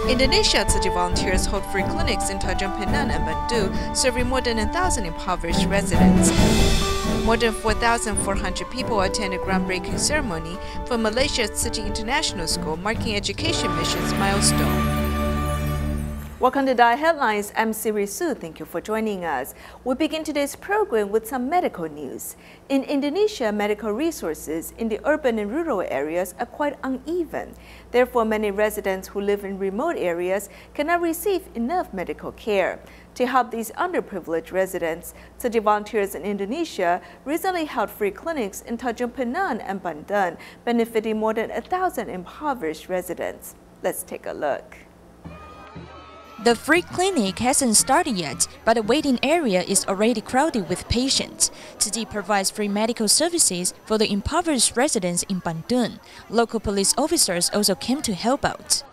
Indonesia Tzu Chi volunteers hold free clinics in Tanjung Pinang and Bandung, serving more than 1,000 impoverished residents. More than 4,400 people attended a groundbreaking ceremony for Malaysia's Tzu Chi International School, marking education mission's milestone. Welcome to DaAi Headlines. I'm Siri Su. Thank you for joining us. We begin today's program with some medical news. In Indonesia, medical resources in the urban and rural areas are quite uneven. Therefore, many residents who live in remote areas cannot receive enough medical care. To help these underprivileged residents, Tzu Chi volunteers in Indonesia recently held free clinics in Tanjung Pinang and Bandung, benefiting more than 1,000 impoverished residents. Let's take a look. The free clinic hasn't started yet, but the waiting area is already crowded with patients. Tzu Chi provides free medical services for the impoverished residents in Bandung. Local police officers also came to help out.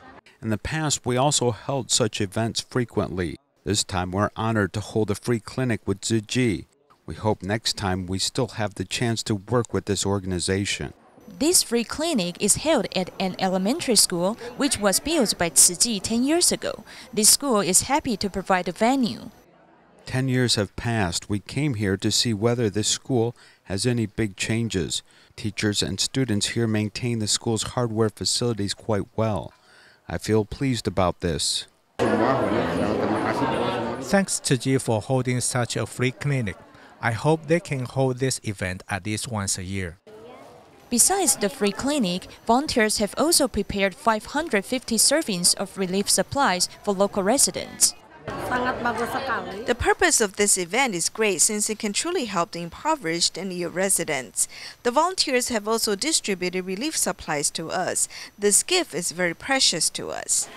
In the past, we also held such events frequently. This time, we're honored to hold a free clinic with Tzu Chi. We hope next time we still have the chance to work with this organization. This free clinic is held at an elementary school which was built by Tzu Chi 10 years ago. This school is happy to provide a venue. 10 years have passed. We came here to see whether this school has any big changes. Teachers and students here maintain the school's hardware facilities quite well. I feel pleased about this. Thanks to Tzu Chi for holding such a free clinic. I hope they can hold this event at least once a year. Besides the free clinic, volunteers have also prepared 550 servings of relief supplies for local residents. The purpose of this event is great since it can truly help the impoverished and needy residents. The volunteers have also distributed relief supplies to us. This gift is very precious to us.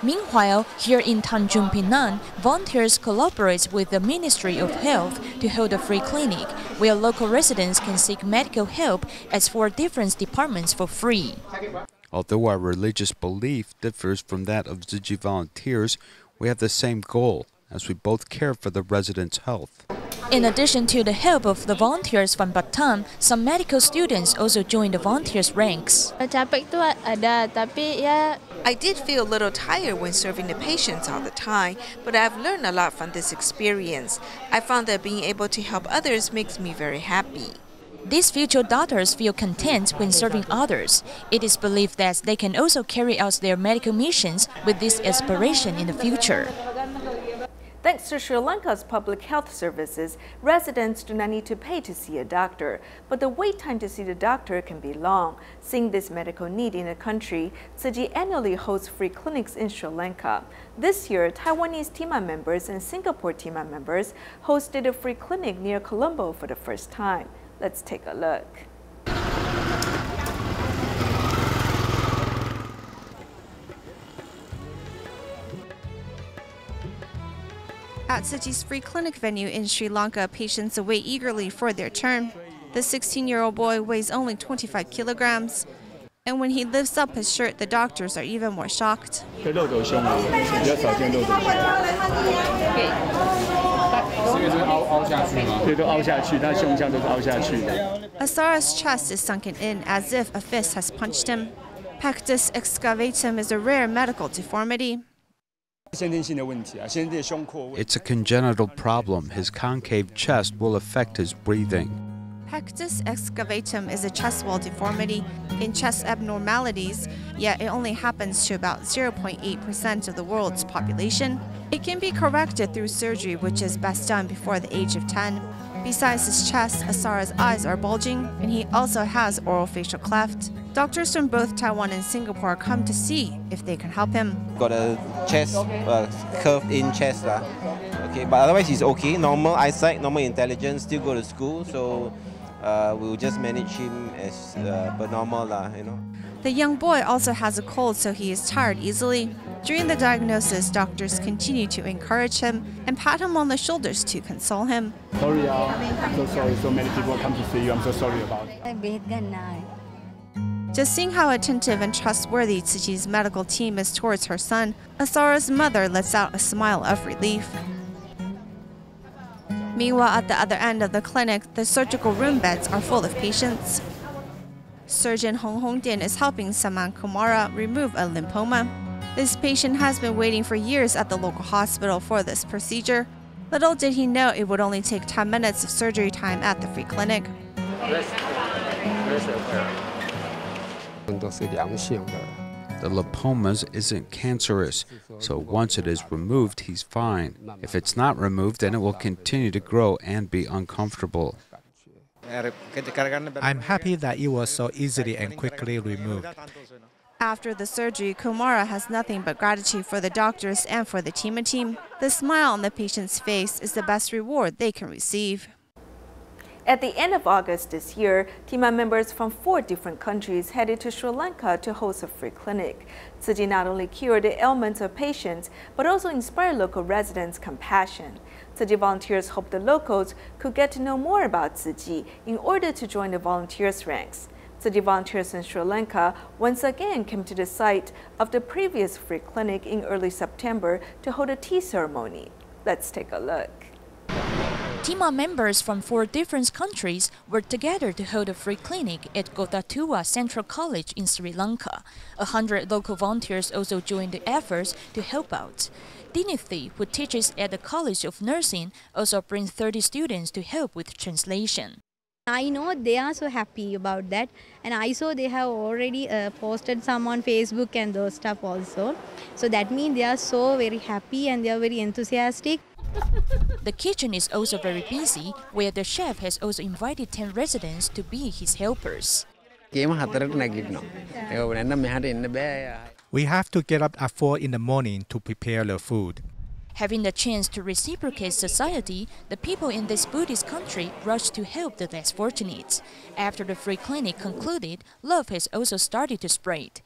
Meanwhile, here in Tanjung Pinang, volunteers collaborate with the Ministry of Health to hold a free clinic, where local residents can seek medical help at 4 different departments for free. Although our religious belief differs from that of Tzu Chi volunteers, we have the same goal, as we both care for the residents' health. In addition to the help of the volunteers from Batam, some medical students also joined the volunteers' ranks. I did feel a little tired when serving the patients all the time, but I've learned a lot from this experience. I found that being able to help others makes me very happy. These future doctors feel content when serving others. It is believed that they can also carry out their medical missions with this aspiration in the future. Thanks to Sri Lanka's public health services, residents do not need to pay to see a doctor, but the wait time to see the doctor can be long. Seeing this medical need in the country, Tzu Chi annually hosts free clinics in Sri Lanka. This year, Taiwanese TIMA members and Singapore TIMA members hosted a free clinic near Colombo for the first time. Let's take a look. At Tzu Chi's free clinic venue in Sri Lanka, patients await eagerly for their turn. The 16-year-old boy weighs only 25 kilograms. And when he lifts up his shirt, the doctors are even more shocked. Asara's chest is sunken in as if a fist has punched him. Pectus excavatum is a rare medical deformity. It's a congenital problem. His concave chest will affect his breathing. Pectus excavatum is a chest wall deformity in chest abnormalities, yet it only happens to about 0.8% of the world's population. It can be corrected through surgery, which is best done before the age of 10. Besides his chest, Asara's eyes are bulging, and he also has orofacial cleft. Doctors from both Taiwan and Singapore come to see if they can help him. Got a chest, curved in chest. Okay, but otherwise he's okay. Normal eyesight, normal intelligence, still go to school. So we'll just manage him as per normal, you know. The young boy also has a cold, so he is tired easily. During the diagnosis, doctors continue to encourage him and pat him on the shoulders to console him. Sorry, I'm so sorry. So many people come to see you. I'm so sorry about it. Just seeing how attentive and trustworthy Tzu Chi's medical team is towards her son, Asara's mother lets out a smile of relief. Meanwhile, at the other end of the clinic, the surgical room beds are full of patients. surgeon Hong Hongdian is helping Saman Kumara remove a lymphoma. This patient has been waiting for years at the local hospital for this procedure. Little did he know it would only take 10 minutes of surgery time at the free clinic. The lipomas isn't cancerous, so once it is removed, he's fine. If it's not removed, then it will continue to grow and be uncomfortable. I'm happy that it was so easily and quickly removed. After the surgery, Kumara has nothing but gratitude for the doctors and for the team. The smile on the patient's face is the best reward they can receive. At the end of August this year, Tima members from 4 different countries headed to Sri Lanka to host a free clinic. Tzu Chi not only cured the ailments of patients, but also inspired local residents' compassion. Tzu Chi volunteers hope the locals could get to know more about Tzu Chi in order to join the volunteers' ranks. Tzu Chi volunteers in Sri Lanka once again came to the site of the previous free clinic in early September to hold a tea ceremony. Let's take a look. Tima members from 4 different countries worked together to hold a free clinic at Gotatua Central College in Sri Lanka. 100 local volunteers also joined the efforts to help out. Dinithy, who teaches at the College of Nursing, also brings 30 students to help with translation. I know they are so happy about that, and I saw they have already posted some on Facebook and those stuff also. So that means they are so very happy and they are very enthusiastic. The kitchen is also very busy, where the chef has also invited 10 residents to be his helpers. We have to get up at 4 in the morning to prepare the food. Having the chance to reciprocate society, the people in this Buddhist country rushed to help the less fortunate. After the free clinic concluded, love has also started to spread.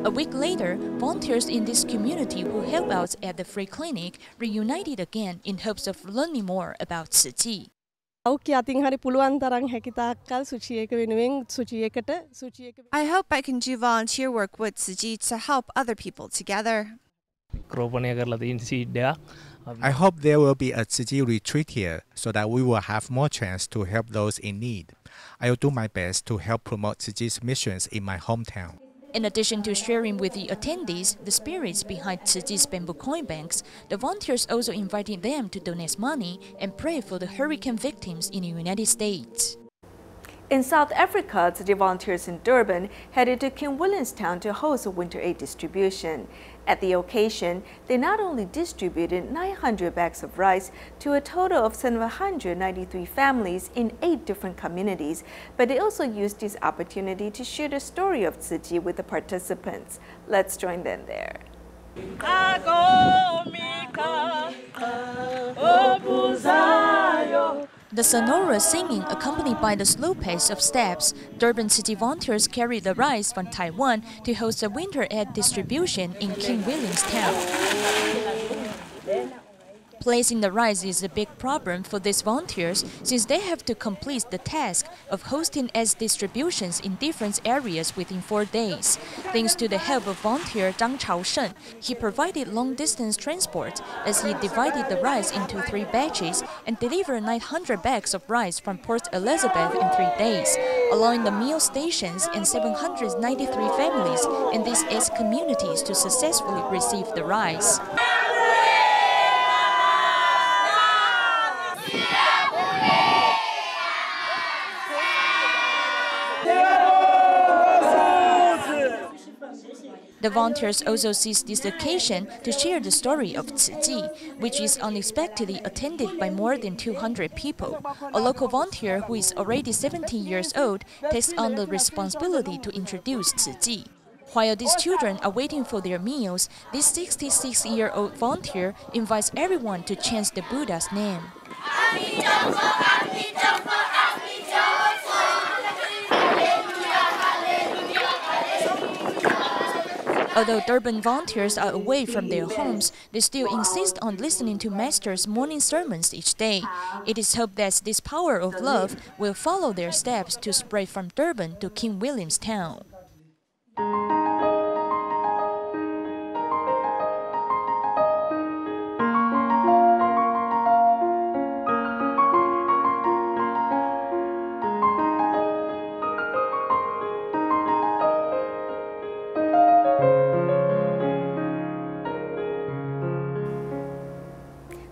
A week later, volunteers in this community who help out at the free clinic reunited again in hopes of learning more about Tzu Chi. I hope I can do volunteer work with Tzu Chi to help other people together. I hope there will be a Tzu Chi retreat here so that we will have more chance to help those in need. I will do my best to help promote Tzu Chi's missions in my hometown. In addition to sharing with the attendees the spirits behind Tzu Chi's bamboo coin banks, the volunteers also invited them to donate money and pray for the hurricane victims in the United States. In South Africa, Tzu Chi volunteers in Durban headed to King Williamstown to host a winter aid distribution. At the occasion, they not only distributed 900 bags of rice to a total of 793 families in 8 different communities, but they also used this opportunity to share the story of Tzu Chi with the participants. Let's join them there. The sonorous singing accompanied by the slow pace of steps, Durban City volunteers carried the rice from Taiwan to host a winter aid distribution in King Williamstown. Placing the rice is a big problem for these volunteers since they have to complete the task of hosting aid distributions in different areas within 4 days. Thanks to the help of volunteer Zhang Chaoshen, he provided long-distance transport as he divided the rice into 3 batches and delivered 900 bags of rice from Port Elizabeth in 3 days, allowing the meal stations and 793 families in these 8 communities to successfully receive the rice. The volunteers also seized this occasion to share the story of Tzu Chi, which is unexpectedly attended by more than 200 people. A local volunteer who is already 17 years old takes on the responsibility to introduce Tzu Chi. While these children are waiting for their meals, this 66-year-old volunteer invites everyone to chant the Buddha's name. Although Durban volunteers are away from their homes, they still insist on listening to Master's morning sermons each day. It is hoped that this power of love will follow their steps to spread from Durban to King Williamstown.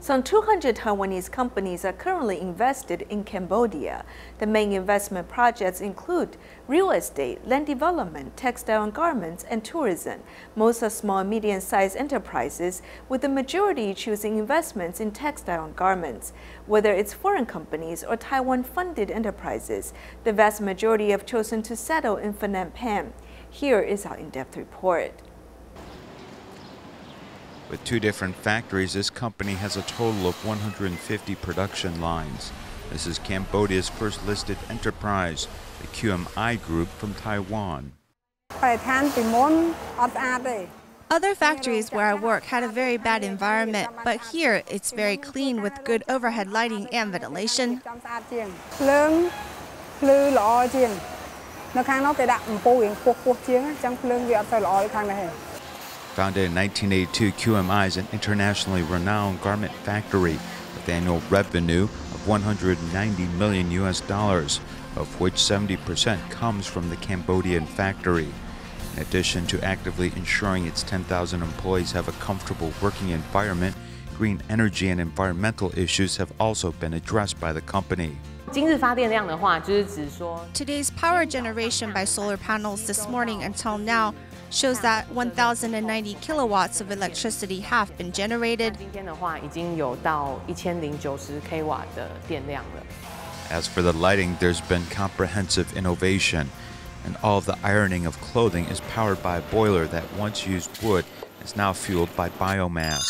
Some 200 Taiwanese companies are currently invested in Cambodia. The main investment projects include real estate, land development, textile and garments, and tourism. Most are small and medium-sized enterprises, with the majority choosing investments in textile and garments. Whether it's foreign companies or Taiwan-funded enterprises, the vast majority have chosen to settle in Phnom Penh. Here is our in-depth report. With 2 different factories, this company has a total of 150 production lines. This is Cambodia's first listed enterprise, the QMI Group from Taiwan. Other factories where I work had a very bad environment, but here it's very clean with good overhead lighting and ventilation. Founded in 1982, QMI is an internationally renowned garment factory with annual revenue of $190 million, of which 70% comes from the Cambodian factory. In addition to actively ensuring its 10,000 employees have a comfortable working environment, green energy and environmental issues have also been addressed by the company. Today's power generation by solar panels this morning until now shows that 1,090 kilowatts of electricity have been generated. As for the lighting, there's been comprehensive innovation, and all of the ironing of clothing is powered by a boiler that once used wood is now fueled by biomass.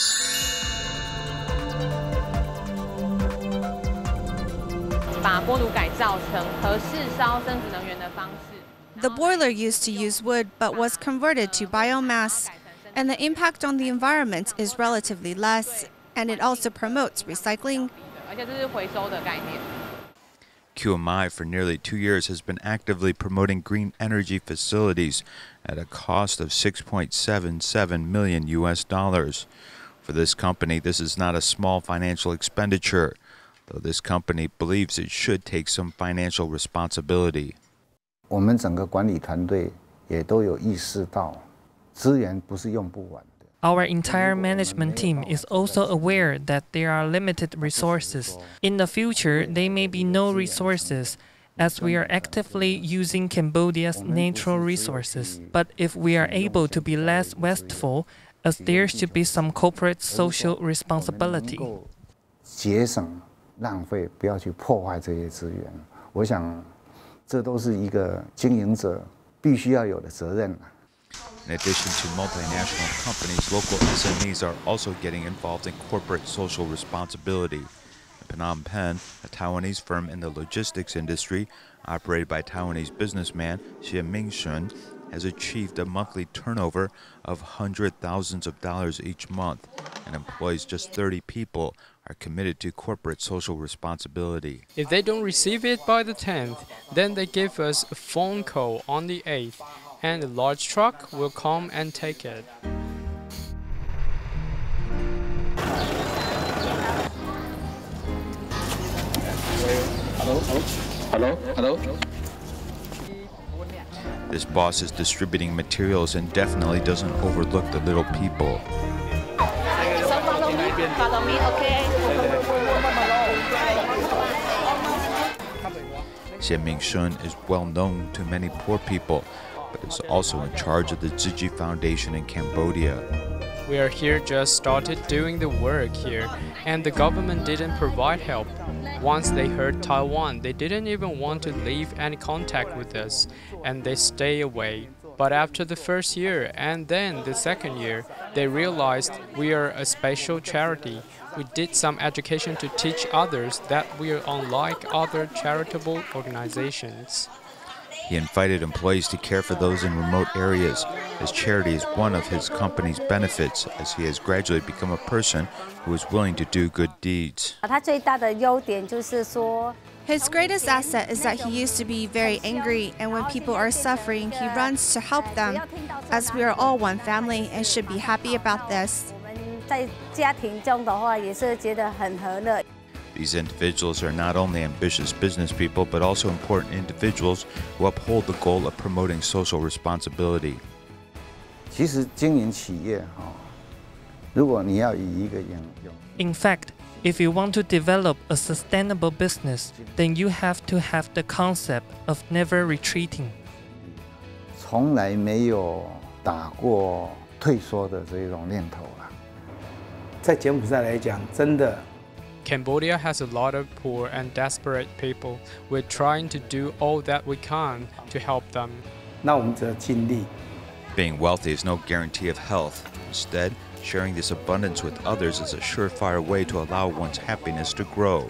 The boiler used to use wood but was converted to biomass, and the impact on the environment is relatively less, and it also promotes recycling. QMI for nearly 2 years has been actively promoting green energy facilities at a cost of $6.77 million. For this company, this is not a small financial expenditure, though this company believes it should take some financial responsibility. 我们整个管理团队也都有意识到，资源不是用不完的。 Our entire management team is also aware that there are limited resources. In the future, there may be no resources, as we are actively using Cambodia's natural resources. But if we are able to be less wasteful, as there should be some corporate social responsibility. 节省浪费，不要去破坏这些资源。我想。 这都是一个经营者必须要有的责任。In addition to multinational companies, local SMEs are also getting involved in corporate social responsibility. In Phnom Penh, a Taiwanese firm in the logistics industry, operated by Taiwanese businessman Xie Mingshun, has achieved a monthly turnover of hundreds of thousands of dollars each month and employs just 30 people. Are committed to corporate social responsibility. If they don't receive it by the 10th, then they give us a phone call on the 8th, and a large truck will come and take it. Hello. This boss is distributing materials and definitely doesn't overlook the little people. Follow me, okay? Xie Mingshun is well known to many poor people, but is also in charge of the Tzu Chi Foundation in Cambodia. We are here just started doing the work here, and the government didn't provide help. Once they heard Taiwan, they didn't even want to leave any contact with us, and they stay away. But after the first year and then the second year, they realized we are a special charity. We did some education to teach others that we are unlike other charitable organizations. He invited employees to care for those in remote areas. His charity is one of his company's benefits, as he has gradually become a person who is willing to do good deeds. His greatest asset is that he used to be very angry, and when people are suffering, he runs to help them, as we are all one family and should be happy about this. These individuals are not only ambitious business people, but also important individuals who uphold the goal of promoting social responsibility. 其实经营企业，如果你要以一个 In fact, If you want to develop a sustainable business, then you have to have the concept of never retreating. 从来没有打过退缩的这种念头啦。在柬埔寨来讲，真的。 Cambodia has a lot of poor and desperate people. We're trying to do all that we can to help them. 那我们只要尽力。 Being wealthy is no guarantee of health. Instead, sharing this abundance with others is a surefire way to allow one's happiness to grow.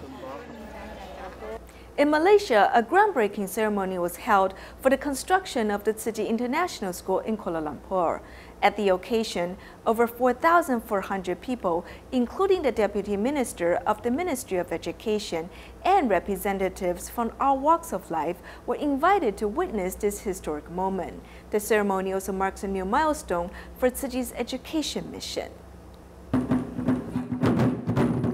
In Malaysia, a groundbreaking ceremony was held for the construction of the Tzu Chi International School in Kuala Lumpur. At the occasion, over 4,400 people, including the Deputy Minister of the Ministry of Education and representatives from all walks of life, were invited to witness this historic moment. The ceremony also marks a new milestone for Tzu Chi's education mission.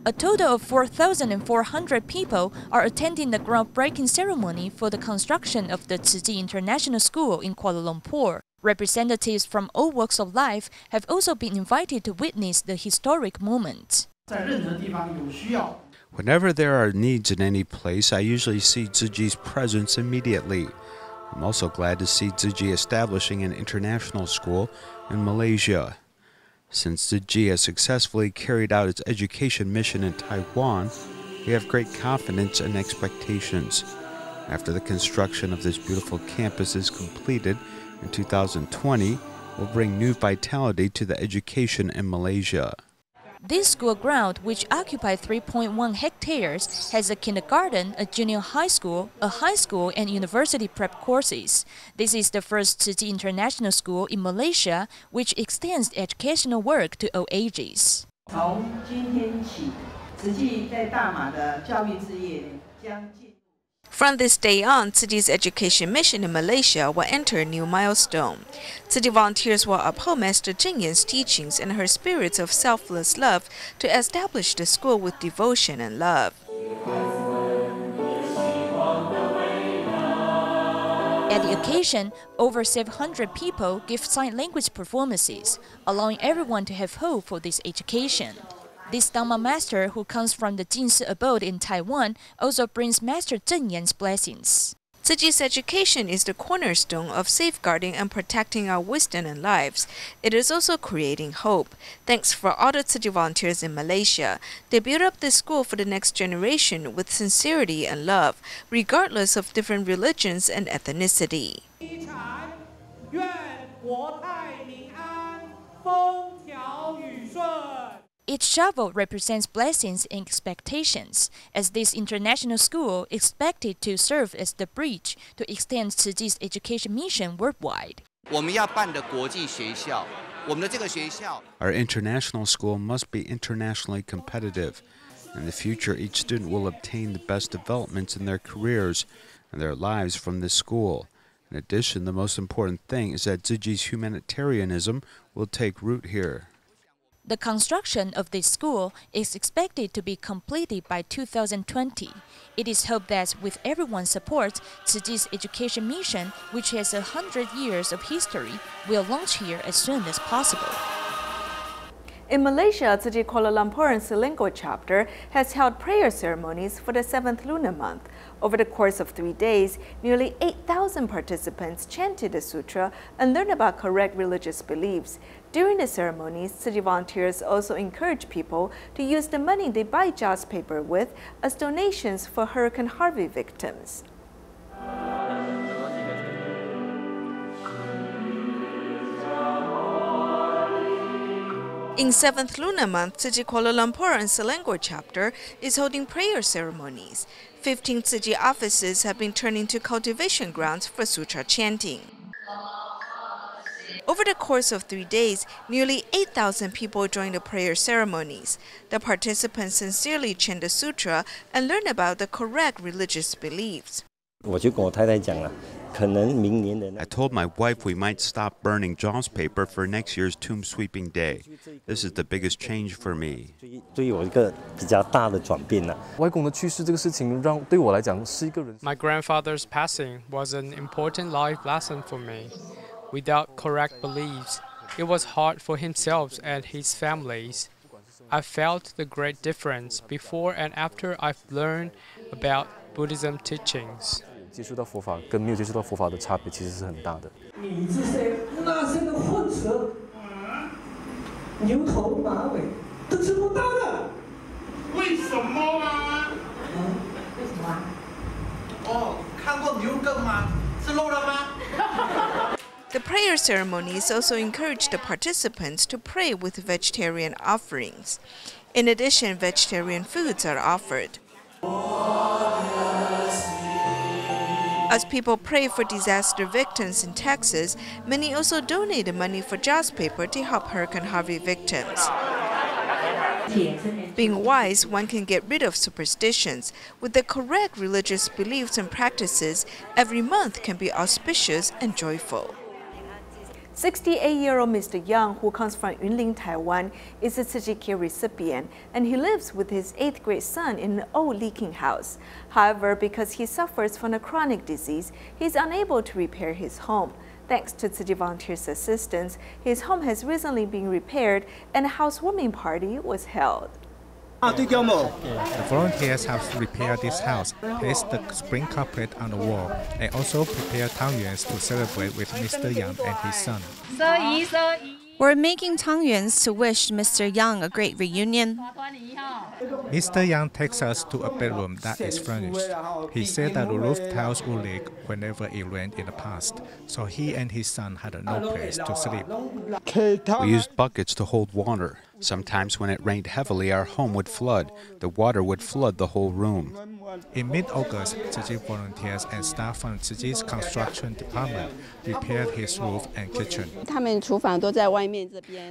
A total of 4,400 people are attending the groundbreaking ceremony for the construction of the Tzu Chi International School in Kuala Lumpur. Representatives from all walks of life have also been invited to witness the historic moment. Whenever there are needs in any place, I usually see Tzu Chi's presence immediately. I'm also glad to see Tzu Chi establishing an international school in Malaysia. Since Tzu Chi has successfully carried out its education mission in Taiwan, we have great confidence and expectations. After the construction of this beautiful campus is completed in 2020, will bring new vitality to the education in Malaysia. This school ground, which occupies 3.1 hectares, has a kindergarten, a junior high school, and university prep courses. This is the first Tzu Chi International School in Malaysia, which extends educational work to all ages. 从今天起，慈济在大马的教育事业将进。 From this day on, Tzu Chi's education mission in Malaysia will enter a new milestone. Tzu Chi volunteers will uphold Master Cheng Yen's teachings and her spirits of selfless love to establish the school with devotion and love. At the occasion, over 700 people give sign language performances, allowing everyone to have hope for this education. This Dharma master, who comes from the Jinsi abode in Taiwan, also brings Master Cheng Yen's blessings. Tzu Chi's education is the cornerstone of safeguarding and protecting our wisdom and lives. It is also creating hope. Thanks for all the Tzu Chi volunteers in Malaysia. They build up this school for the next generation with sincerity and love, regardless of different religions and ethnicity. Each shovel represents blessings and expectations, as this international school is expected to serve as the bridge to extend Tzu Chi's education mission worldwide. Our international school must be internationally competitive. In the future, each student will obtain the best developments in their careers and their lives from this school. In addition, the most important thing is that Tzu Chi's humanitarianism will take root here. The construction of this school is expected to be completed by 2020. It is hoped that with everyone's support, Tzu Chi's education mission, which has 100 years of history, will launch here as soon as possible. In Malaysia, Tzu Chi Kuala Lumpur and Selangor chapter has held prayer ceremonies for the 7th lunar month. Over the course of 3 days, nearly 8,000 participants chanted the sutra and learned about correct religious beliefs. During the ceremonies, Tzu Chi volunteers also encourage people to use the money they buy joss paper with as donations for Hurricane Harvey victims. In 7th lunar month, Tzu Chi Kuala Lumpur and Selangor chapter is holding prayer ceremonies. 15 Tzu Chi offices have been turned into cultivation grounds for sutra chanting. Over the course of 3 days, nearly 8,000 people joined the prayer ceremonies. The participants sincerely chant the sutra and learn about the correct religious beliefs. I told my wife we might stop burning joss paper for next year's tomb sweeping day. This is the biggest change for me. My grandfather's passing was an important life lesson for me. Without correct beliefs, it was hard for himself and his families. I felt the great difference before and after I've learned about Buddhism teachings. 接触到佛法跟没有接触到佛法的差别其实是很大的。你这些那些的混扯，牛头马尾都吃不到的。为什么啊？为什么啊？哦，看过牛羹吗？吃肉了吗？ The prayer ceremonies also encourage the participants to pray with vegetarian offerings. In addition, vegetarian foods are offered. As people pray for disaster victims in Texas, many also donated money for jazz paper to help Hurricane Harvey victims. Being wise, one can get rid of superstitions. With the correct religious beliefs and practices, every month can be auspicious and joyful. 68-year-old Mr. Yang, who comes from Yunlin, Taiwan, is a Tzu Chi care recipient, and he lives with his 8th grade son in an old leaking house. However, because he suffers from a chronic disease, he is unable to repair his home. Thanks to Tzu Chi volunteers' assistance, his home has recently been repaired and a housewarming party was held. The volunteers have repaired this house, placed the spring carpet on the wall, and also prepared tangyuans to celebrate with Mr. Yang and his son. We're making tangyuans to wish Mr. Yang a great reunion. Mr. Yang takes us to a bedroom that is furnished. He said that the roof tiles would leak whenever it rained in the past, so he and his son had no place to sleep. We used buckets to hold water. Sometimes when it rained heavily, our home would flood. The water would flood the whole room. In mid-August, Tzu Chi volunteers and staff from Tzu Chi's construction department repaired his roof and kitchen.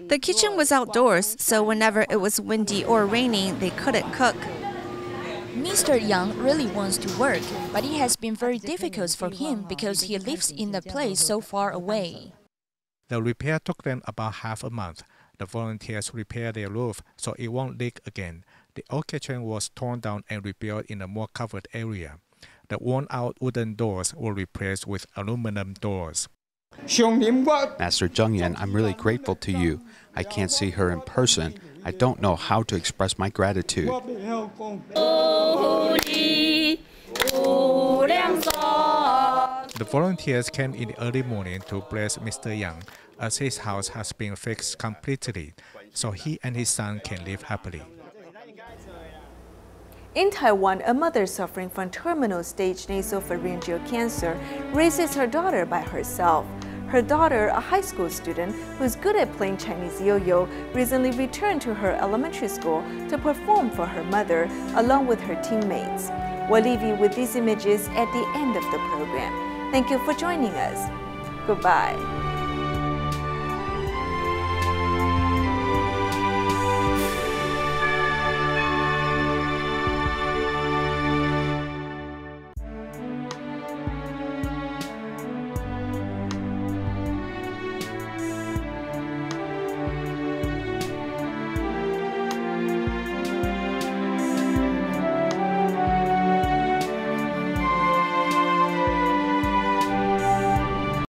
The kitchen was outdoors, so whenever it was windy or raining, they couldn't cook. Mr. Yang really wants to work, but it has been very difficult for him because he lives in a place so far away. The repair took them about half a month. The volunteers repaired their roof so it won't leak again. The old kitchen was torn down and rebuilt in a more covered area. The worn-out wooden doors were replaced with aluminum doors. Master Zheng Yan, I'm really grateful to you. I can't see her in person. I don't know how to express my gratitude. The volunteers came in the early morning to bless Mr. Yang, as his house has been fixed completely, so he and his son can live happily. In Taiwan, a mother suffering from terminal stage nasopharyngeal cancer raises her daughter by herself. Her daughter, a high school student who's good at playing Chinese yo-yo, recently returned to her elementary school to perform for her mother along with her teammates. We'll leave you with these images at the end of the program. Thank you for joining us. Goodbye.